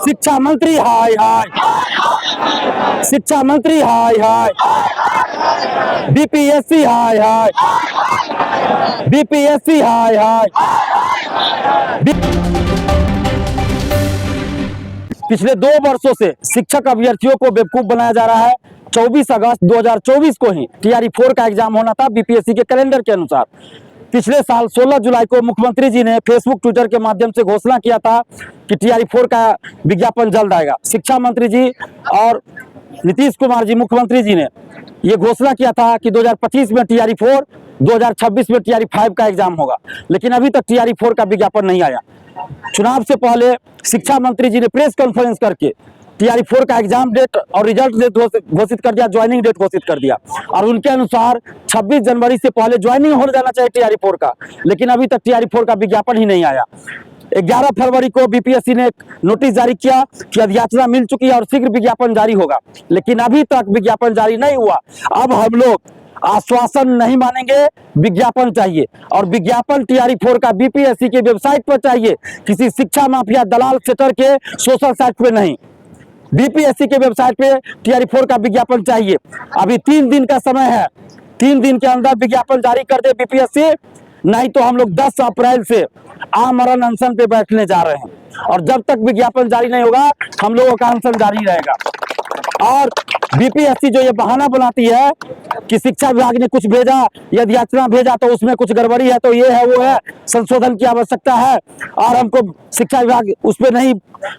शिक्षा मंत्री हाय हाय, शिक्षा मंत्री हाय हाय, बीपीएससी हाय हाय, बीपीएससी हाय हाय। पिछले 2 वर्षों से शिक्षक अभ्यर्थियों को बेवकूफ बनाया जा रहा है। 24 अगस्त 2024 को ही टीआरई 4 का एग्जाम होना था बीपीएससी के कैलेंडर के अनुसार। पिछले साल 16 जुलाई को मुख्यमंत्री जी ने फेसबुक ट्विटर के माध्यम से घोषणा किया था कि टीआरई 4 का विज्ञापन जल्द आएगा। शिक्षा मंत्री जी और नीतीश कुमार जी मुख्यमंत्री जी ने ये घोषणा किया था कि 2025 में टीआरई 4, 2026 में टीआरई 5 का एग्जाम होगा, लेकिन अभी तक टीआरई 4 का विज्ञापन नहीं आया। चुनाव से पहले शिक्षा मंत्री जी ने प्रेस कॉन्फ्रेंस करके टीआरई 4 का एग्जाम डेट और रिजल्ट डेट घोषित कर दिया, ज्वाइनिंग डेट घोषित कर दिया, और उनके अनुसार 26 जनवरी से पहले ज्वाइनिंग हो जाना चाहिए टीआरई 4 का, लेकिन अभी तक टीआरई 4 का विज्ञापन ही नहीं आया। 11 फरवरी को बीपीएससी ने एक नोटिस जारी किया कि अधियाचना मिल चुकी है और शीघ्र विज्ञापन जारी होगा, लेकिन अभी तक विज्ञापन जारी नहीं हुआ। अब हम लोग आश्वासन नहीं मानेंगे, विज्ञापन चाहिए, और विज्ञापन टीआरई 4 का बीपीएससी के वेबसाइट पर चाहिए, किसी शिक्षा माफिया दलाल सेटर के सोशल साइट पे नहीं। बीपीएससी के वेबसाइट पे टीआरई 4 का विज्ञापन चाहिए। अभी 3 दिन का समय है, 3 दिन के अंदर विज्ञापन जारी कर दे बीपीएससी, नहीं तो हम लोग 10 अप्रैल से आमरण अनशन पे बैठने जा रहे हैं, और जब तक विज्ञापन जारी नहीं होगा हम लोगों का अनशन जारी रहेगा। और बीपीएससी जो ये बहाना बनाती है कि शिक्षा विभाग ने कुछ भेजा, यदि याचना भेजा तो उसमें कुछ गड़बड़ी है, तो ये है वो है, संशोधन की आवश्यकता है, और हमको शिक्षा विभाग उस पर नहीं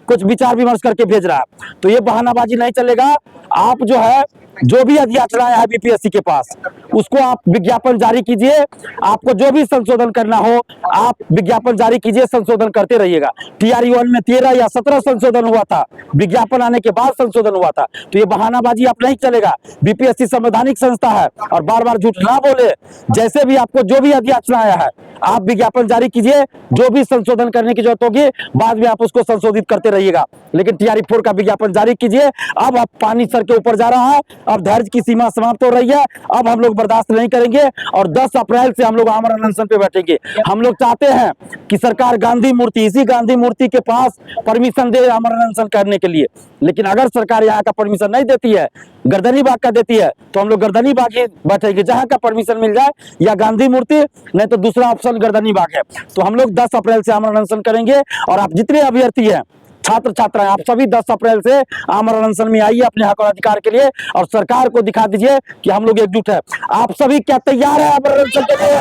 कुछ विचार विमर्श करके भेज रहा है, तो ये बहानाबाजी नहीं चलेगा। आप जो है जो भी अधियाचनाएं है बीपीएससी के पास, उसको आप विज्ञापन जारी कीजिए। आपको जो भी संशोधन करना हो आप विज्ञापन जारी कीजिए, संशोधन करते रहिएगा। टीआरई 1 में 13 या 17 संशोधन हुआ था, विज्ञापन आने के बाद संशोधन हुआ था, तो ये बहानाबाजी आप नहीं चलेगा। बीपीएससी संवैधानिक संस्था है और बार बार झूठ ना बोले। जैसे भी आपको जो भी अधियाचना आया है आप विज्ञापन जारी कीजिए, जो भी संशोधन करने की जरूरत होगी बाद में आप उसको संशोधित करते रहिएगा, लेकिन टीआरई 4 का विज्ञापन जारी कीजिए। अब आप पानी सर के ऊपर जा रहा है, अब धैर्य की सीमा समाप्त हो रही है, अब हम लोग बर्दाश्त नहीं करेंगे, और 10 अप्रैल से हम लोग आमरण अनशन पे बैठेंगे। हम लोग चाहते हैं कि सरकार गांधी मूर्ति, इसी गांधी मूर्ति के पास परमिशन दे आमरण अनशन करने के लिए, लेकिन अगर सरकार यहाँ का परमिशन नहीं देती है, गर्दनी बाग का देती है, तो हम लोग गर्दनी बाग ही बैठेंगे, जहाँ का परमिशन मिल जाए, या गांधी मूर्ति नहीं तो दूसरा ऑप्शन गर्दनी बाग है। तो हम लोग 10 अप्रैल से आमरण अनशन करेंगे, और आप जितने अभ्यर्थी हैं, छात्र छात्राएं, आप सभी 10 अप्रैल से आमरण अनशन में आइए अपने हक और अधिकार के लिए, और सरकार को दिखा दीजिए कि हम लोग एकजुट है। आप सभी क्या तैयार है आमरण अनशन के लिए?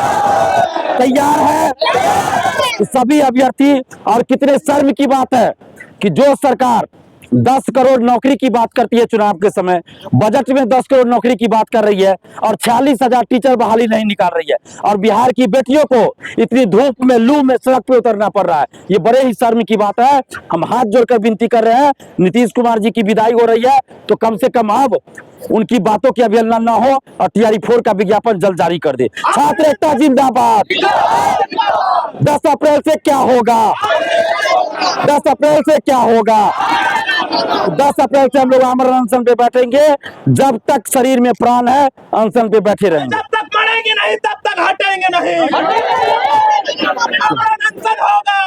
तैयार है सभी अभ्यर्थी? और कितने शर्म की बात है कि जो सरकार 10 करोड़ नौकरी की बात करती है चुनाव के समय, बजट में 10 करोड़ नौकरी की बात कर रही है, और 46,000 टीचर बहाली नहीं निकाल रही है, और बिहार की बेटियों को इतनी धूप में, लू में सड़क पे उतरना पड़ रहा है। ये बड़े ही शर्म की बात है। हम हाथ जोड़कर विनती कर रहे हैं, नीतीश कुमार जी की विदाई हो रही है, तो कम से कम अब उनकी बातों की अवहेलना न हो और टीआरई 4 का विज्ञापन जल्द जारी कर दे। छात्र एकता जिंदाबाद। 10 अप्रैल से क्या होगा? 10 अप्रैल से क्या होगा? 10 अप्रैल से हम लोग आमरण अनशन पे बैठेंगे, जब तक शरीर में प्राण है अनशन पे बैठे रहेंगे। जब तक मरेंगे नहीं तब तक हटेंगे नहीं। आमरण अनशन होगा।